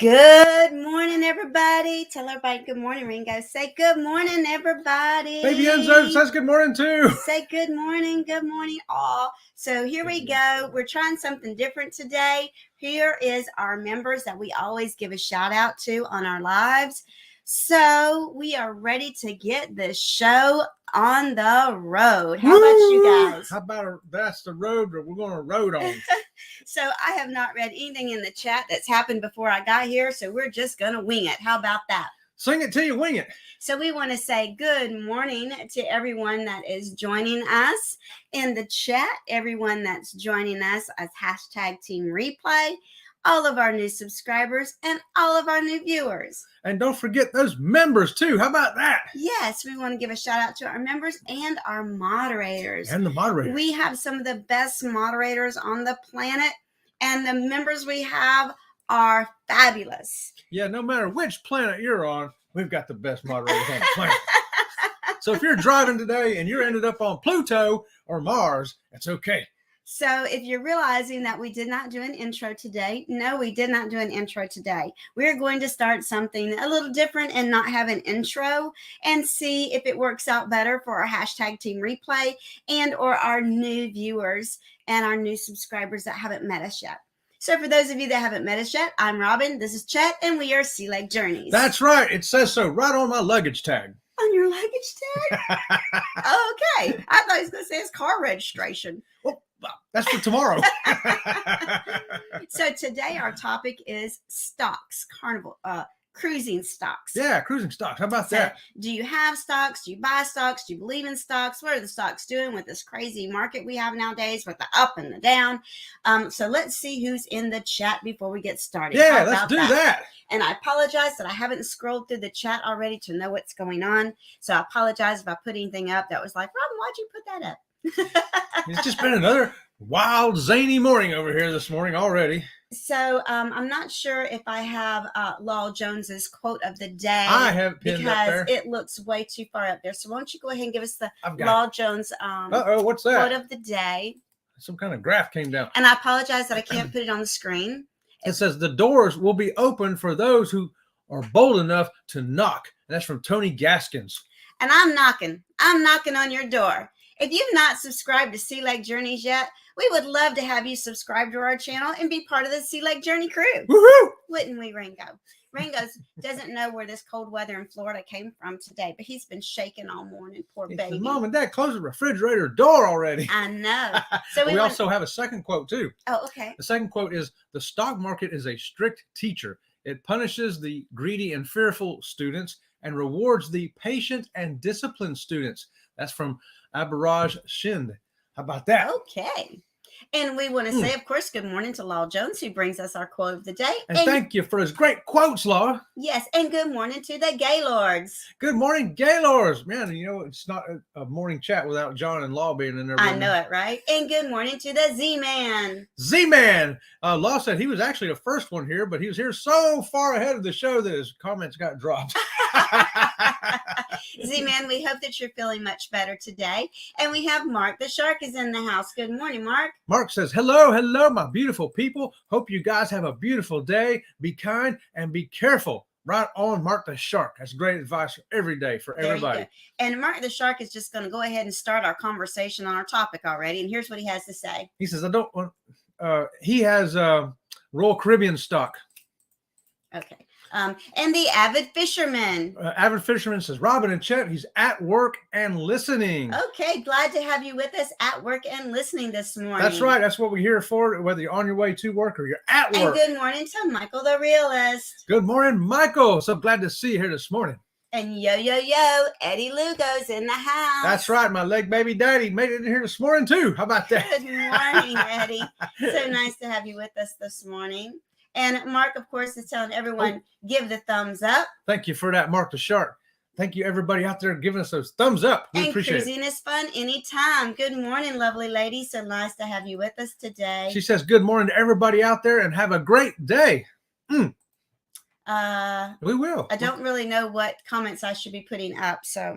Good morning, everybody. Tell everybody good morning, Ringo. Say good morning, everybody. Baby Enzo says good morning, too. Say good morning all. So here we go. We're trying something different today. Here is our members that we always give a shout out to on our lives. So we are ready to get this show on the road. How about you guys? How about that's the road that we're going to road on? So I have not read anything in the chat that's happened before I got here, so we're just going to wing it. How about that? Sing it till you wing it. So we want to say good morning to everyone that is joining us in the chat, everyone that's joining us as #Team Replay, all of our new subscribers, and all of our new viewers. And don't forget those members, too. How about that? Yes, we want to give a shout out to our members and our moderators. And the moderators. We have some of the best moderators on the planet, and the members we have are fabulous. Yeah, no matter which planet you're on, we've got the best moderators on the planet. So if you're driving today and you're ended up on Pluto or Mars, it's okay. So if you're realizing that we did not do an intro today, no, we did not do an intro today. We're going to start something a little different and not have an intro and see if it works out better for our #Team Replay and or our new viewers and our new subscribers that haven't met us yet. So for those of you that haven't met us yet, I'm Robin, this is Chet, and we are Sea Leg Journeys. That's right. It says so right on my luggage tag. On your luggage tag? Okay. I thought he was going to say it's car registration. Well, that's for tomorrow. So today our topic is stocks, cruising stocks. Yeah, cruising stocks. How about that? Do you have stocks? Do you buy stocks? Do you believe in stocks? What are the stocks doing with this crazy market we have nowadays with the up and the down? So let's see who's in the chat before we get started. Yeah, let's do that. And I apologize that I haven't scrolled through the chat already to know what's going on. So I apologize if I put anything up that was like, Robin, why'd you put that up? It's just been another wild, zany morning over here this morning already. So I'm not sure if I have Lowell Jones's quote of the day. I have pinned up there. Because it looks way too far up there. So why don't you go ahead and give us the Lowell Jones what's that? quote of the day. Some kind of graph came down. And I apologize that I can't put it on the screen. It says the doors will be open for those who are bold enough to knock. And that's from Tony Gaskins. And I'm knocking. I'm knocking on your door. If you've not subscribed to Sea Leg Journeys yet, we would love to have you subscribe to our channel and be part of the Sea Leg Journey crew. Woohoo! Wouldn't we, Ringo? Ringo doesn't know where this cold weather in Florida came from today, but he's been shaking all morning. Poor baby. Says, Mom and Dad, close the refrigerator door already. I know. So we also have a second quote, too. Oh, okay. The second quote is, the stock market is a strict teacher. It punishes the greedy and fearful students and rewards the patient and disciplined students. That's from Abaraj Shind. How about that? Okay. And we want to say, of course, good morning to Lowell Jones, who brings us our quote of the day. And thank you for his great quotes, Laura. Yes, and good morning to the Gaylords. Good morning, Gaylords. Man, you know, it's not a morning chat without John and Law being in there. I know it, right? And good morning to the Z-Man. Z-Man. Law said he was actually the first one here, but he was here so far ahead of the show that his comments got dropped. Z-Man, we hope that you're feeling much better today. And we have Mark the Shark is in the house. Good morning, Mark. Mark says, hello, my beautiful people. Hope you guys have a beautiful day. Be kind and be careful. Right on, Mark the Shark. That's great advice for every day for everybody. And Mark the Shark is just going to go ahead and start our conversation on our topic already. And here's what he has to say. He says, he has Royal Caribbean stock. Okay. And the Avid Fisherman. Avid Fisherman says, Robin and Chet, he's at work and listening. Okay, glad to have you with us at work and listening this morning. That's right. That's what we're here for, whether you're on your way to work or you're at work. And good morning to Michael the Realist. Good morning, Michael. So glad to see you here this morning. And yo, Eddie Lugo's in the house. That's right. My leg baby daddy made it in here this morning, too. How about that? Good morning, Eddie. So nice to have you with us this morning. And Mark, of course, is telling everyone, give the thumbs up. Thank you for that, Mark the Shark. Thank you, everybody out there giving us those thumbs up. We appreciate it. Cruising is fun anytime. Good morning, lovely lady. So nice to have you with us today. She says, good morning to everybody out there and have a great day. We will. I don't really know what comments I should be putting up. So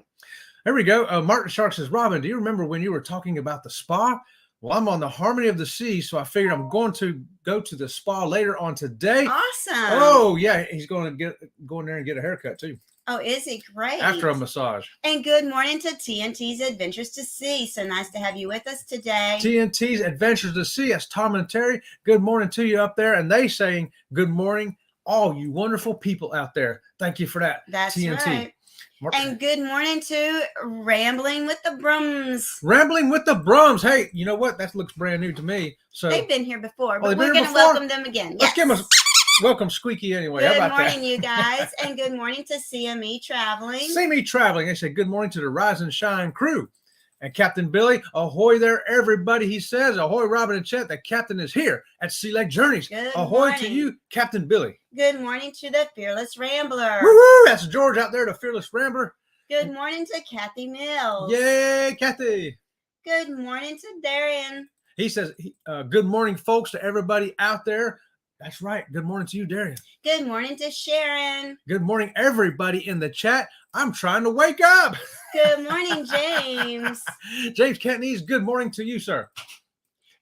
there we go. Mark the Shark says, Robin, do you remember when you were talking about the spa? Well, I'm on the Harmony of the Sea, so I figured I'm going to go to the spa later on today. Awesome. Oh, yeah. He's going to go in there and get a haircut, too. Oh, is he? Great. After a massage. And good morning to TNT's Adventures to Sea. So nice to have you with us today. TNT's Adventures to Sea. That's Tom and Terry. Good morning to you up there. And they saying good morning, all you wonderful people out there. Thank you for that. That's TNT. right. And good morning to Rambling with the Brums. Rambling with the Brums. Hey, you know what? That looks brand new to me. So they've been here before, but they've we're been going here to welcome them again. Let's Yes. give them a welcome, Squeaky, anyway. Good How about morning, that? you guys. And good morning to CME Traveling. See me traveling. They say good morning to the Rise and Shine crew. And Captain Billy, ahoy there, everybody. He says, ahoy, Robin and Chet. The captain is here at Sea Lake Journeys. Good ahoy morning. to you, Captain Billy. Good morning to the Fearless Rambler. Woo-hoo! That's George out there, the Fearless Rambler. Good morning to Kathy Mills. Yay, Kathy. Good morning to Darian. He says, good morning, folks, to everybody out there. That's right. Good morning to you, Darian. Good morning to Sharon. Good morning, everybody in the chat. I'm trying to wake up. Good morning, James. James Cantonese, good morning to you, sir.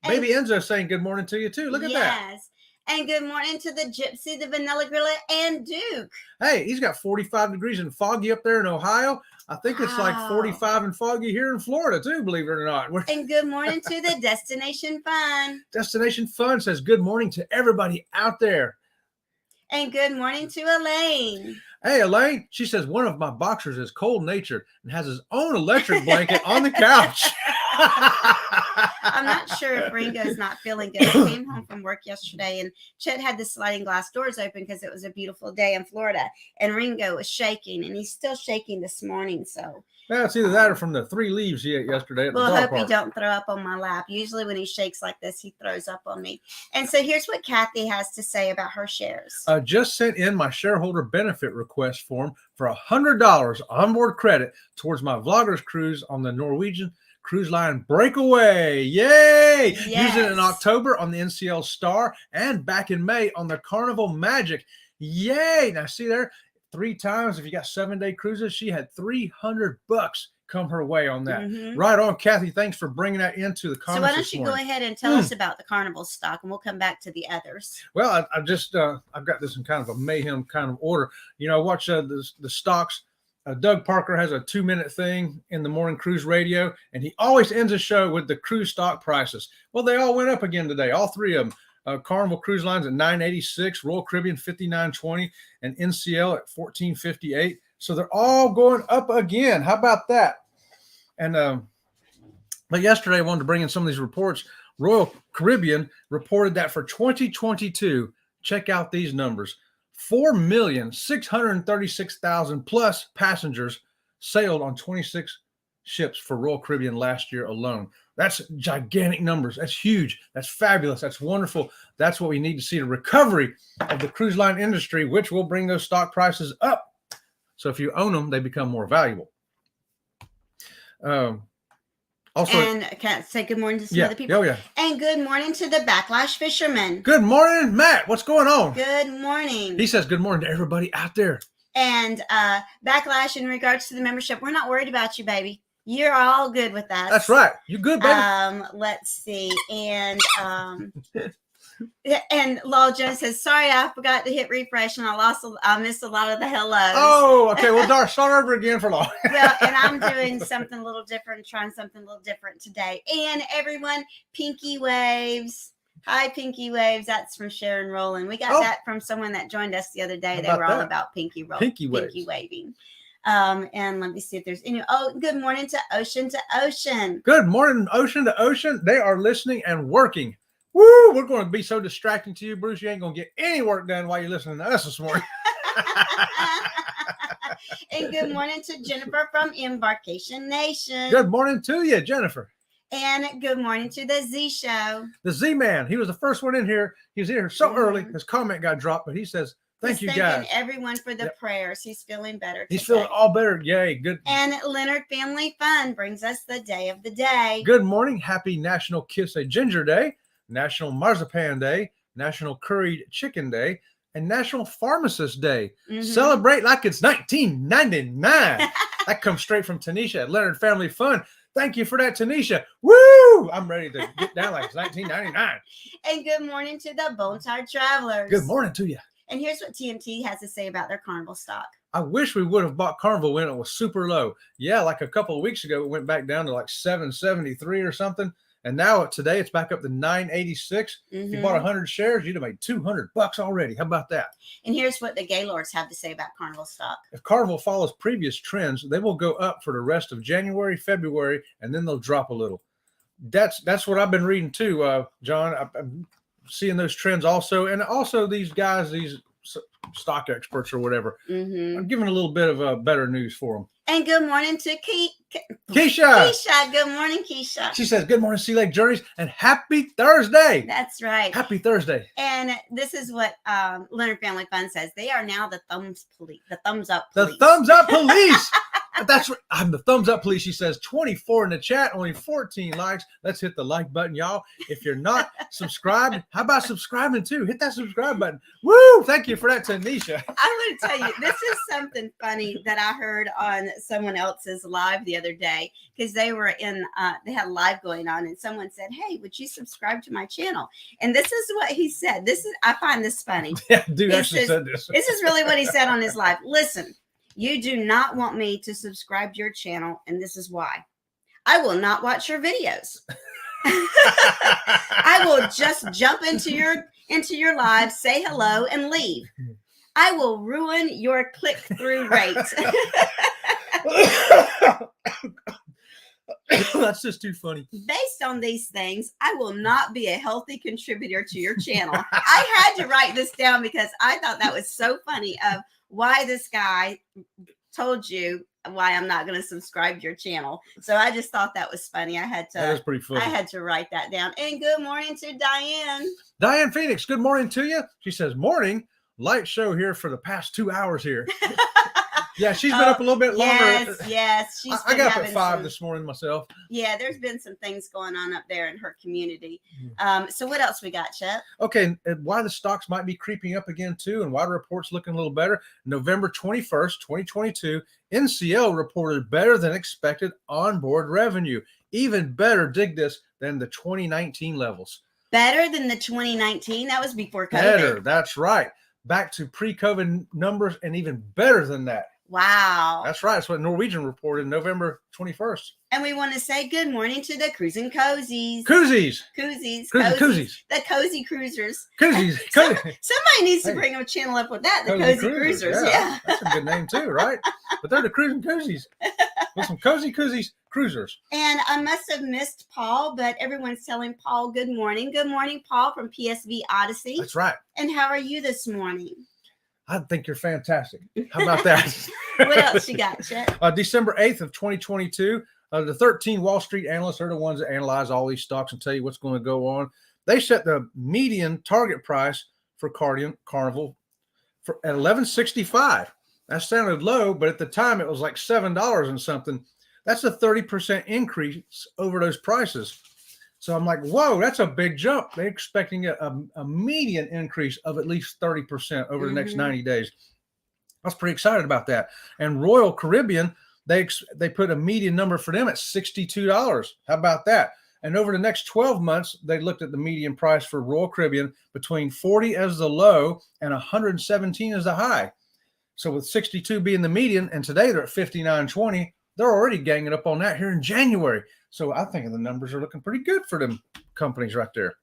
And Baby Enzo saying good morning to you, too. Look at that. yes. And good morning to the Gypsy, the Vanilla Gorilla, and Duke. Hey, he's got 45 degrees and foggy up there in Ohio. I think it's like Wow. 45 and foggy here in Florida, too, believe it or not. And good morning to the Destination Fun. Destination Fun says good morning to everybody out there. And good morning to Elaine. Hey, Elaine, she says one of my boxers is cold-natured and has his own electric blanket on the couch. I'm not sure if Ringo's not feeling good. He came home from work yesterday, and Chet had the sliding glass doors open because it was a beautiful day in Florida. And Ringo was shaking, and he's still shaking this morning. So Well, it's either that or from the 3 leaves he ate yesterday at the we'll dog hope park. he don't throw up on my lap. Usually when he shakes like this, he throws up on me. And so here's what Kathy has to say about her shares. Just sent in my shareholder benefit request form for $100 onboard credit towards my vloggers cruise on the Norwegian Cruise Line Breakaway. Yay! Yes. Using it in October on the NCL Star and back in May on the Carnival Magic. Yay! Now see there, 3 times. If you got 7-day cruises, she had $300 come her way on that. Mhm. Right on, Kathy. Thanks for bringing that into the So comments. why don't this you morning. go ahead and tell us about the Carnival stock, and we'll come back to the others. Well, I just I've got this in kind of a mayhem kind of order. You know, watch the stocks. Doug Parker has a 2-minute thing in the morning cruise radio, and he always ends a show with the cruise stock prices. Well, they all went up again today, all 3 of them. Carnival Cruise Lines at $9.86, Royal Caribbean $59.20, and NCL at $14.58. So they're all going up again. How about that? And but yesterday I wanted to bring in some of these reports. Royal Caribbean reported that for 2022, check out these numbers. 4,636,000 plus passengers sailed on 26 ships for Royal Caribbean last year alone. That's gigantic numbers. That's huge. That's fabulous. That's wonderful. That's what we need to see, the recovery of the cruise line industry, which will bring those stock prices up. So if you own them, they become more valuable. Also, And can I say good morning to some other people? Oh, yeah. And good morning to the Backlash Fisherman. Good morning, Matt. What's going on? Good morning. He says good morning to everybody out there. And Backlash, in regards to the membership, we're not worried about you, baby. You're all good with us. That's right. You good, baby? Let's see. And and Lowell Jones says, sorry, I forgot to hit refresh and I missed a lot of the hellos. Oh, okay. Well, start over again for long. Well, and I'm doing something a little different, trying something a little different today. And everyone, Pinky Waves. Hi, Pinky Waves. That's from Sharon Rowland. We got that from someone that joined us the other day. They were all about Pinky waving. And let me see if there's any. Oh, good morning to Ocean. Good morning, Ocean to Ocean. They are listening and working. Woo! We're going to be so distracting to you, Bruce. You ain't going to get any work done while you're listening to us this morning. And good morning to Jennifer from Embarkation Nation. Good morning to you, Jennifer. And good morning to the Z Show. The Z-Man. He was the first one in here. He was here so early. His comment got dropped, but he says, thank you, guys. Thanking everyone for the prayers. He's feeling better. He's feeling all better. Yay. Good. And Leonard Family Fun brings us the day of the day. Good morning. Happy National Kiss a Ginger Day, National Marzipan Day, National Curried Chicken Day, and National Pharmacist Day. Celebrate like it's 1999. That comes straight from Tanisha at Leonard Family Fun. Thank you for that, Tanisha. Woo! I'm ready to get down like it's 1999. And good morning to the Bone Tired Travelers. Good morning to you. And here's what TMT has to say about their Carnival stock. I wish we would have bought Carnival when it was super low. Yeah, like a couple of weeks ago, it went back down to like 773 or something. And now today it's back up to 986. If you bought 100 shares, you'd have made $200 already. How about that? And here's what the Gaylords have to say about Carnival stock. If Carnival follows previous trends, they will go up for the rest of January, February, and then they'll drop a little. That's what I've been reading too, John. I'm seeing those trends also. And also these guys, these stock experts or whatever, I'm giving a little bit of better news for them. And good morning to Keisha. Keisha. Good morning, Keisha. She says, good morning, Sea Lake Journeys, and happy Thursday. That's right. Happy Thursday. And this is what Leonard Family Fun says. They are now the thumbs police, the thumbs up police. The thumbs up police. That's right. I'm the thumbs up police. She says 24 in the chat, only 14 likes. Let's hit the like button, y'all. If you're not subscribed, how about subscribing too? Hit that subscribe button. Woo! Thank you for that, Tanisha. I want to tell you, this is something funny that I heard on someone else's live the other day, because they were in, they had a live going on, and someone said, "Hey, would you subscribe to my channel?" And this is what he said. I find this funny. Yeah, dude actually said this. This is really what he said on his live. Listen. You do not want me to subscribe to your channel, and this is why. I will not watch your videos. I will just jump into your live, say hello, and leave. I will ruin your click-through rate. That's just too funny. Based on these things, I will not be a healthy contributor to your channel. I had to write this down because I thought that was so funny of why this guy told you why I'm not going to subscribe to your channel. So I just thought that was funny. That was pretty funny. I had to write that down. And good morning to Diane. Diane Phoenix, good morning to you. She says, morning, light show here for the past 2 hours here. Yeah, she's been up a little bit longer. Yes. I got up at 5 this morning myself. Yeah, there's been some things going on up there in her community. So what else we got, Chet? Okay, and why the stocks might be creeping up again too, and why the report's looking a little better. November 21st, 2022, NCL reported better than expected onboard revenue. Even better, dig this, than the 2019 levels. Better than the 2019? That was before COVID. Better, that's right. Back to pre-COVID numbers and even better than that. Wow. That's right. That's what Norwegian reported November 21st. And we want to say good morning to the cruising cozies. Koozies. The cozy cruisers. Koozies. Somebody needs to bring a channel up with that. The cozy cruisers. Yeah. That's a good name too, right? But they're the cruising koozies. With some cozy cruisers. And I must have missed Paul, but everyone's telling Paul good morning. Good morning, Paul from PSV Odyssey. That's right. And how are you this morning? I think you're fantastic. How about that? What else you got, Chet? December 8th of 2022, the 13 Wall Street analysts are the ones that analyze all these stocks and tell you what's going to go on. They set the median target price for Carnival at $11.65. That sounded low, but at the time it was like $7 and something. That's a 30% increase over those prices. So I'm like, whoa, that's a big jump. They're expecting a median increase of at least 30% over the next 90 days. I was pretty excited about that. And Royal Caribbean, they put a median number for them at $62. How about that? And over the next 12 months, they looked at the median price for Royal Caribbean between 40 as the low and 117 as the high. So with 62 being the median, and today they're at 59.20, they're already ganging up on that here in January. So I think the numbers are looking pretty good for them companies right there.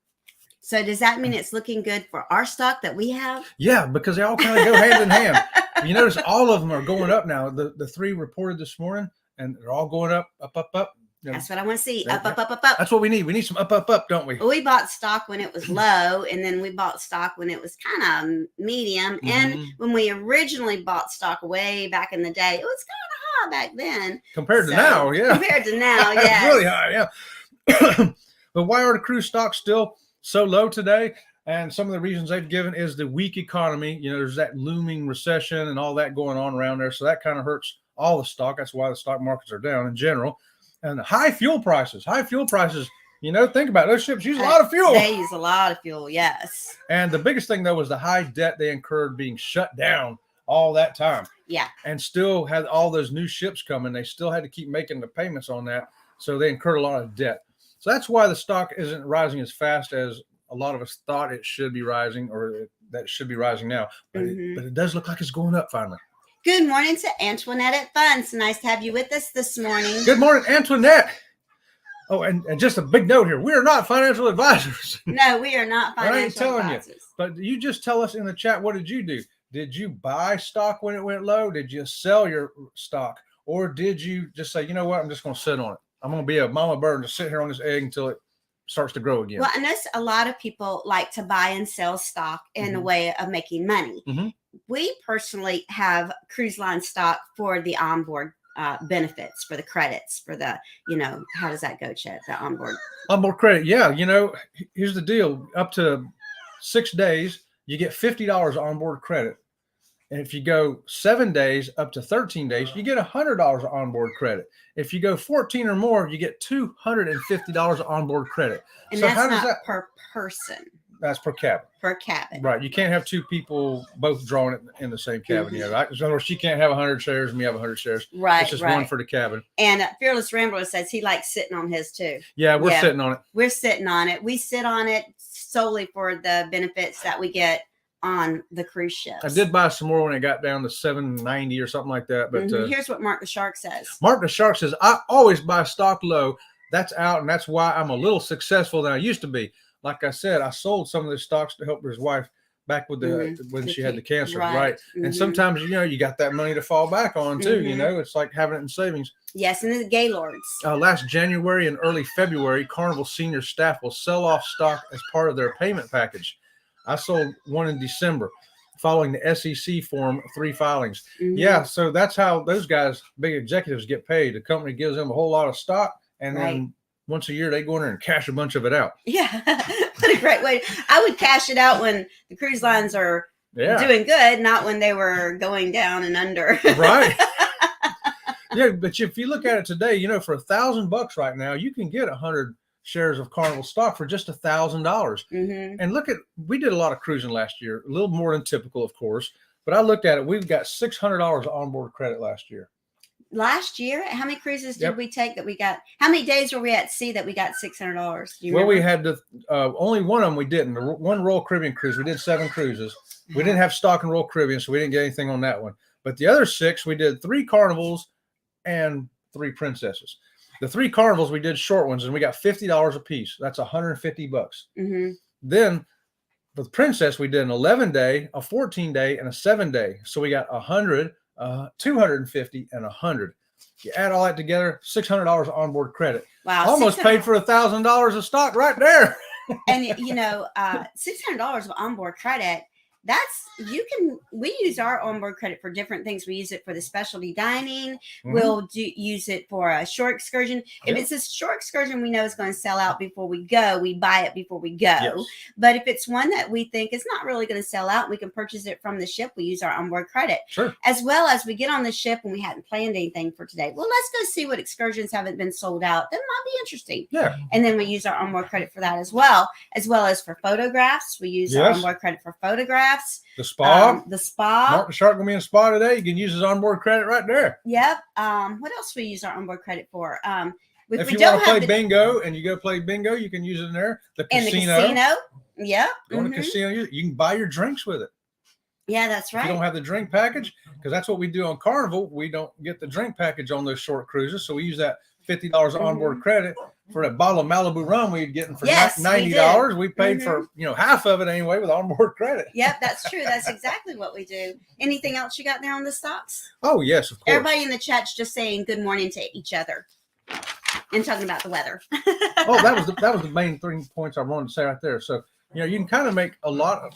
So does that mean it's looking good for our stock that we have? Yeah, because they all kind of go hand in hand. You notice all of them are going up now. The three reported this morning, and they're all going up. You know, that's what I want to see. Up. That's what we need. We need some up, don't we? We bought stock when it was low, and then we bought stock when it was kind of medium. And when we originally bought stock way back in the day, it was kind of high back then. Compared to now, yeah. Compared to now, yeah. It's really high, yeah. But why are the cruise stocks still so low today? And some of the reasons they've given is the weak economy. You know, there's that looming recession and all that going on around there. So that kind of hurts all the stock. That's why the stock markets are down in general. And the high fuel prices, you know, think about it. Those ships use a lot of fuel. They use a lot of fuel, yes. And the biggest thing, though, was the high debt they incurred being shut down all that time. Yeah. And still had all those new ships coming. They still had to keep making the payments on that. So they incurred a lot of debt. So that's why the stock isn't rising as fast as a lot of us thought it should be rising, or that it should be rising now. But, but it does look like it's going up finally. Good morning to Antoinette at Funds. Nice to have you with us this morning. Good morning, Antoinette. Oh, and just a big note here. We are not financial advisors. No, we are not financial advisors. You. But you just tell us in the chat, what did you do? Did you buy stock when it went low? Did you sell your stock? Or did you just say, you know what, I'm just going to sit on it. I'm going to be a mama bird and just sit here on this egg until it starts to grow again. Well, I know a lot of people like to buy and sell stock in a way of making money. We personally have cruise line stock for the onboard benefits, for the credits, for the, how does that go, Chet? The onboard credit. Yeah. Here's the deal. Up to 6 days, you get $50 onboard credit. And if you go 7 days up to 13 days, you get $100 onboard credit. If you go 14 or more, you get $250 onboard credit. And so that's how does not that per person. That's per cabin. Per cabin. Right. You can't have two people both drawing it in the same cabin. In other words, she can't have 100 shares and me have 100 shares. Right. It's just one for the cabin. And Fearless Rambler says he likes sitting on his too. Yeah, we're sitting on it. We're sitting on it. We sit on it solely for the benefits that we get on the cruise ships. I did buy some more when it got down to $7.90 or something like that. But here's what Mark the Shark says. Mark the Shark says, I always buy stock low. That's out, and that's why I'm a little successful than I used to be. Like I said, I sold some of the stocks to help his wife back with when she had the cancer, right? And sometimes, you got that money to fall back on too. It's like having it in savings. Yes, and the Gaylords. Last January and early February, Carnival senior staff will sell off stock as part of their payment package. I sold one in December following the SEC Form 3 filings. Yeah, so that's how those guys, big executives, get paid. The company gives them a whole lot of stock, and then once a year they go in there and cash a bunch of it out. Yeah, what a great way. I would cash it out when the cruise lines are doing good, not when they were going down and under. Right. Yeah, but if you look at it today, for $1,000 right now, you can get 100 shares of Carnival stock for just $1,000. And we did a lot of cruising last year, a little more than typical, of course. But I looked at it, we've got $600 onboard credit last year. Last year, how many cruises did we take that we got? How many days were we at sea that we got $600? Well, we had only one of them we didn't. The one Royal Caribbean cruise, we did 7 cruises. We didn't have stock in Royal Caribbean, so we didn't get anything on that one. But the other 6, we did 3 Carnivals and 3 Princesses. The 3 Carnivals, we did short ones, and we got $50 a piece. That's $150. Then for the Princess, we did an 11-day, a 14-day, and a 7-day. So we got 100, 250, and 100. You add all that together, $600 onboard credit. Wow! Almost paid for $1,000 of stock right there. And $600 of onboard credit. We use our onboard credit for different things. We use it for the specialty dining. We'll use it for a shore excursion. If it's a shore excursion we know is going to sell out before we go, we buy it before we go. But if it's one that we think is not really going to sell out, we can purchase it from the ship. We use our onboard credit. As well as we get on the ship and we hadn't planned anything for today. Well, let's go see what excursions haven't been sold out. That might be interesting. And then we use our onboard credit for that as well as for photographs. We use our onboard credit for photographs. The spa. Mark the Shark gonna be in the spa today. You can use his onboard credit right there. Yep. What else do we use our onboard credit for? If you want to play bingo and you go play bingo, you can use it in there. The casino. Yep. You want a casino? You can buy your drinks with it. Yeah, that's right. If you don't have the drink package, because that's what we do on Carnival. We don't get the drink package on those short cruises, so we use that $50 onboard credit for a bottle of Malibu rum we'd getting for $90. We paid for half of it anyway with onboard credit. Yep, that's true. That's exactly what we do. Anything else you got there on the stocks? Oh yes, of course. Everybody in the chat's just saying good morning to each other and talking about the weather. that was the main 3 points I wanted to say right there. So you can kind of make a lot of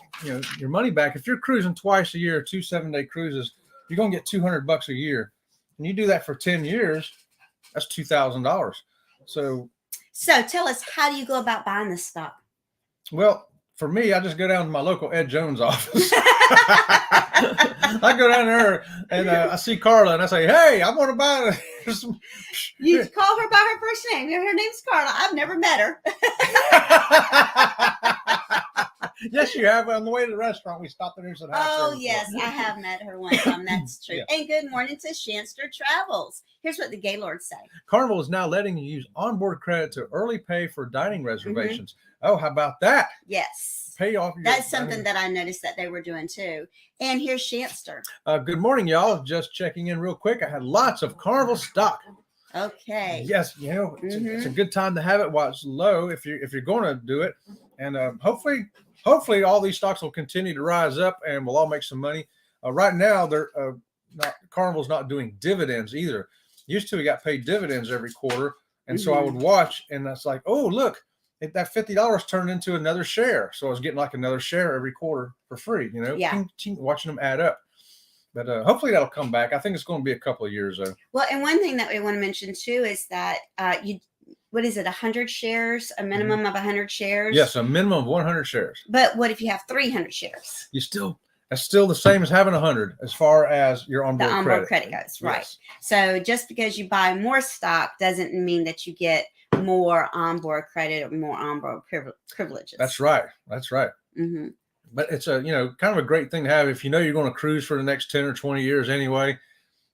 your money back if you're cruising twice a year, 2 7-day cruises. You're gonna get $200 a year, and you do that for 10 years. That's $2,000. So tell us, how do you go about buying this stock? Well, for me, I just go down to my local Ed Jones office. I go down there and I see Carla and I say, "Hey, I want to buy it." You call her by her first name. Her name's Carla. I've never met her. Yes, you have. On the way to the restaurant, we stopped there and said hi. Oh, yes, I have met her one time. That's true. Yeah. And good morning to Shanster Travels. Here's what the Gaylords say. Carnival is now letting you use onboard credit to early pay for dining reservations. Oh, how about that? Yes. Pay off your That's something that I noticed that they were doing too. And here's Shanster. Good morning, y'all. Just checking in real quick. I had lots of Carnival stock. Okay. Yes, it's a good time to have it while it's low if you're going to do it, and hopefully all these stocks will continue to rise up and we'll all make some money. Right now, Carnival's not doing dividends either. Used to, we got paid dividends every quarter, and so I would watch, and that's like, oh look, that $50 turned into another share, so I was getting like another share every quarter for free. Watching them add up. But hopefully that'll come back. I think it's going to be a couple of years though. Well, and one thing that we want to mention too is that what is it, 100 shares, a minimum of 100 shares? Yes, a minimum of 100 shares. But what if you have 300 shares? That's still the same as having 100 as far as your onboard credit goes, right? Yes. So just because you buy more stock doesn't mean that you get more onboard credit or more onboard privileges. That's right. Mm-hmm. But it's a kind of a great thing to have if you're going to cruise for the next 10 or 20 years anyway.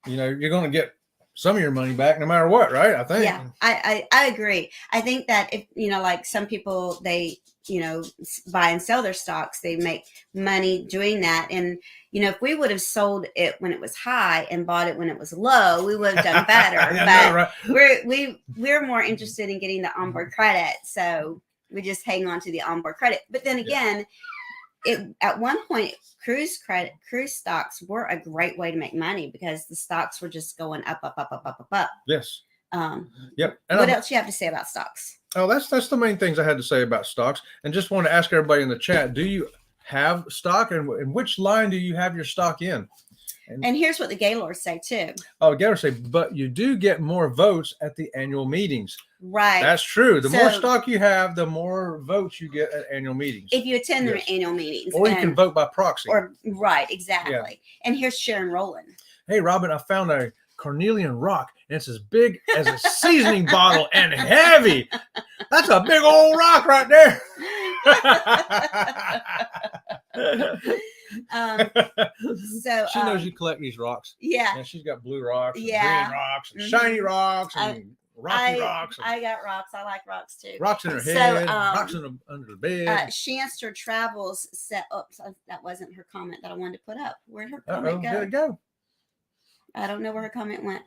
You're going to get some of your money back no matter what, right? I think. Yeah, I agree. I think that if like some people, they buy and sell their stocks, they make money doing that. And if we would have sold it when it was high and bought it when it was low, we would have done better. But we're more interested in getting the onboard credit, so we just hang on to the onboard credit. But then again, at one point, cruise stocks were a great way to make money because the stocks were just going up. Yes. Yep. And what else you have to say about stocks? Oh, that's the main things I had to say about stocks. And just want to ask everybody in the chat, do you have stock, and which line do you have your stock in? And here's what the Gaylords say too. Oh, Gaylords say, but you do get more votes at the annual meetings. Right. That's true. The more stock you have, the more votes you get at annual meetings. If you attend the annual meetings. Or you can vote by proxy. Right, exactly. Yeah. And here's Sharon Rowland. Hey, Robin, I found a carnelian rock, and it's as big as a seasoning bottle and heavy. That's a big old rock right there. So she knows you collect these rocks. Yeah. And she's got blue rocks, and green rocks, and shiny rocks, and rocky rocks. I got rocks. I like rocks too. Rocks in her head, rocks under the bed. Shanster Travels said, oops, that wasn't her comment that I wanted to put up. Where'd her comment go? There it go. I don't know where her comment went.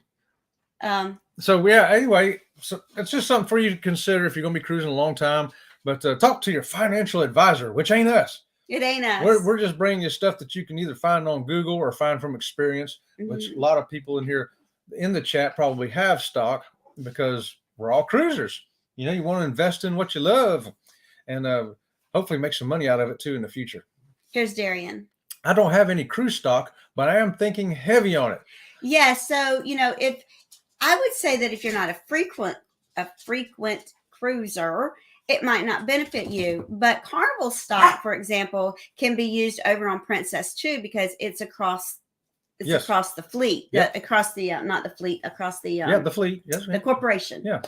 So yeah, anyway, so it's just something for you to consider if you're going to be cruising a long time. But talk to your financial advisor, which ain't us. It ain't us. We're just bringing you stuff that you can either find on Google or find from experience, which a lot of people in here in the chat probably have stock because we're all cruisers. You want to invest in what you love and hopefully make some money out of it too in the future. Here's Darian. I don't have any cruise stock, but I am thinking heavy on it. Yeah. So, if I would say that if you're not a frequent cruiser, it might not benefit you. But Carnival stock, for example, can be used over on Princess too, because it's across the fleet, across the not the fleet, across the the fleet, yes, the corporation. Yeah.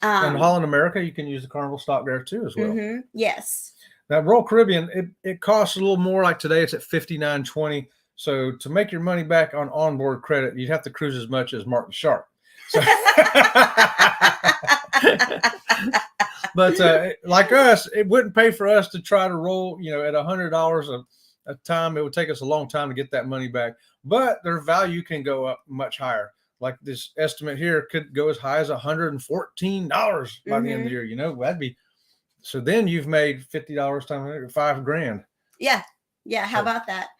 And Holland America, you can use the Carnival stock there too as well. Mm-hmm. Yes. Now Royal Caribbean, it costs a little more. Like today, it's at $59.20. So to make your money back on onboard credit, you'd have to cruise as much as Martin Sharp. So but like us, it wouldn't pay for us to try to roll, at $100 a time. It would take us a long time to get that money back. But their value can go up much higher. Like this estimate here could go as high as $114 by the end of the year. That'd be so. Then you've made $50 times $5,000. Yeah. How about that?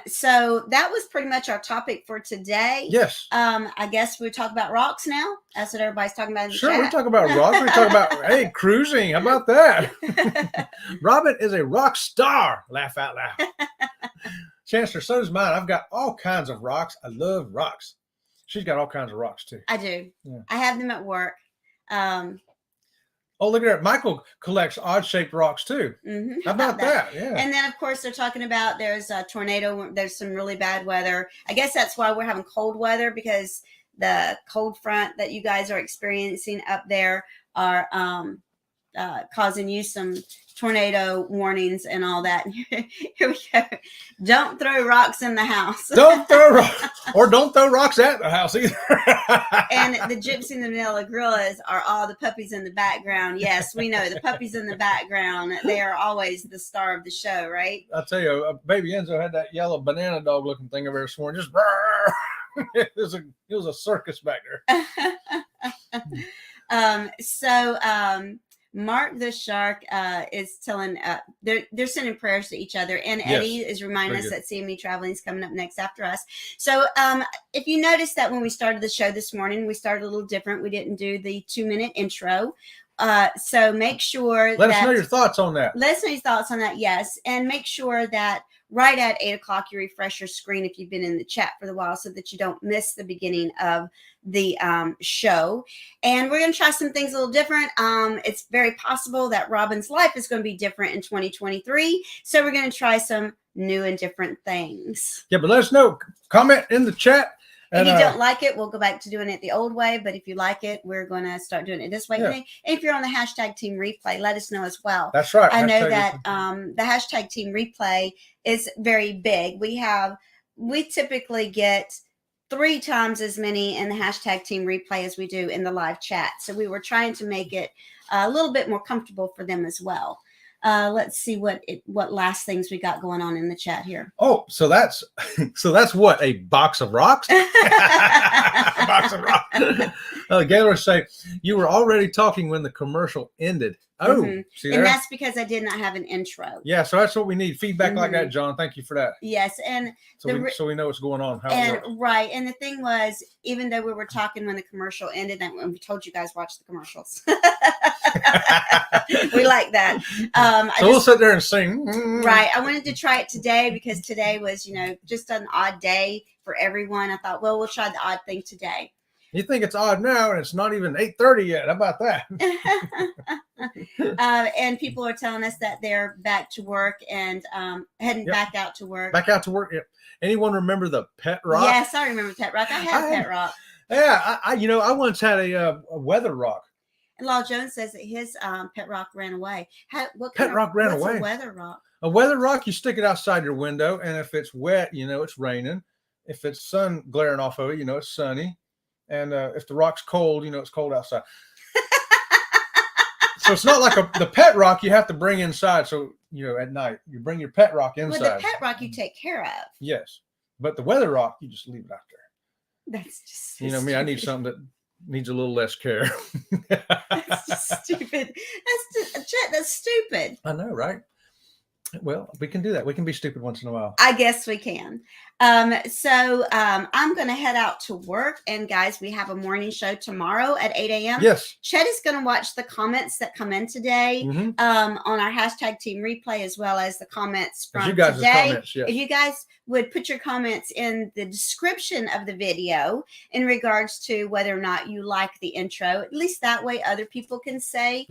So that was pretty much our topic for today. Yes. I guess we talk about rocks now. That's what everybody's talking about in the chat. We talk about rocks. We talk about cruising. How about that? Robin is a rock star. Laugh out loud. Chancellor, so does mine. I've got all kinds of rocks. I love rocks. She's got all kinds of rocks too. I do. Yeah. I have them at work. Oh, look at that. Michael collects odd-shaped rocks, too. Mm-hmm. How about that? Yeah. And then, of course, they're talking about there's a tornado. There's some really bad weather. I guess that's why we're having cold weather, because the cold front that you guys are experiencing up there are causing you some tornado warnings and all that. Here we go. Don't throw rocks in the house. Don't throw rocks, or don't throw rocks at the house either. And the Gypsy and the Vanilla Gorillas are all the puppies in the background. Yes, we know the puppies in the background. They are always the star of the show, right? I'll tell you, baby Enzo had that yellow banana dog looking thing over there this morning. Just it was a circus back there. Mark the Shark is telling they're sending prayers to each other, and Eddie is reminding us that CME Traveling is coming up next after us. So if you noticed that when we started the show this morning, we started a little different. We didn't do the 2-minute intro. So make sure Let us know your thoughts on that. Let us know your thoughts on that, yes. And make sure that right at 8 o'clock, you refresh your screen if you've been in the chat for a while so that you don't miss the beginning of the show. And we're going to try some things a little different. It's very possible that Robin's life is going to be different in 2023. So we're going to try some new and different things. Yeah, but let us know. Comment in the chat. If you don't like it, we'll go back to doing it the old way. But if you like it, we're going to start doing it this way. Yeah. And if you're on the hashtag Team Replay, let us know as well. That's right. I know that the hashtag Team Replay is very big. We typically get 3 times as many in the hashtag Team Replay as we do in the live chat. So we were trying to make it a little bit more comfortable for them as well. Let's see what last things we got going on in the chat here. Oh, so that's what, a box of rocks? A box of rocks. Gaylor say you were already talking when the commercial ended. Oh, see there? And that's because I did not have an intro. Yeah, so that's what we need. Feedback like that, John. Thank you for that. Yes, and so we know what's going on. Right, and the thing was, even though we were talking when the commercial ended, and we told you guys watch the commercials. We like that. We'll sit there and sing. Right. I wanted to try it today because today was, just an odd day for everyone. I thought, well, we'll try the odd thing today. You think it's odd now, and it's not even 8:30 yet. How about that? And people are telling us that they're back to work and heading back out to work. Back out to work. Yep. Anyone remember the pet rock? Yes, I remember Pet Rock. I had a Pet Rock. Yeah, I once had a weather rock. And Law Jones says that his Pet Rock ran away. What's a weather rock? A weather rock, you stick it outside your window, and if it's wet, it's raining. If it's sun glaring off of it, it's sunny. And if the rock's cold, it's cold outside. So it's not like the pet rock you have to bring inside. So, at night, you bring your pet rock inside. Well, the pet rock you take care of. Yes. But the weather rock, you just leave it out there. That's just so me, I need something that needs a little less care. That's just stupid. That's stupid. I know, right? Well, we can do that. We can be stupid once in a while. I guess we can. So I'm going to head out to work. And guys, we have a morning show tomorrow at 8 a.m. Yes. Chet is going to watch the comments that come in today on our hashtag Team Replay, as well as the comments from today. Comments, yes. If you guys would put your comments in the description of the video in regards to whether or not you like the intro, at least that way other people can say,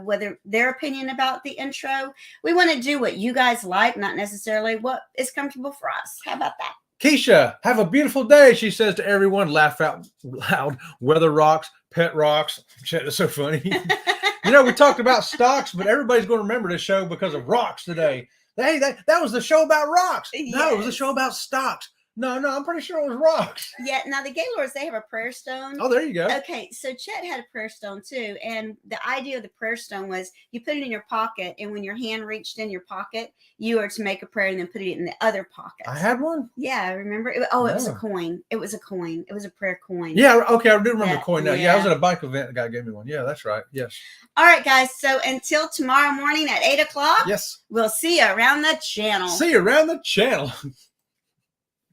whether their opinion about the intro. We want to do what you guys like, not necessarily what is comfortable for us. How about that? Keisha, have a beautiful day, she says to everyone. Laugh out loud. Weather rocks, pet rocks. Shit, that's so funny. We talked about stocks, but everybody's going to remember this show because of rocks today. Hey, that was the show about rocks. Yes. No, it was a show about stocks. No, I'm pretty sure it was rocks. Yeah, now the Gaylords, they have a prayer stone. Oh, there you go. Okay, so Chet had a prayer stone too. And the idea of the prayer stone was you put it in your pocket, and when your hand reached in your pocket, you were to make a prayer and then put it in the other pocket. I had one? Yeah, I remember. It was a coin. It was a coin. It was a prayer coin. Yeah, okay, I do remember the coin now. Yeah, I was at a bike event. The guy gave me one. Yeah, that's right. Yes. All right, guys. So until tomorrow morning at 8 o'clock. Yes. We'll see you around the channel. See you around the channel.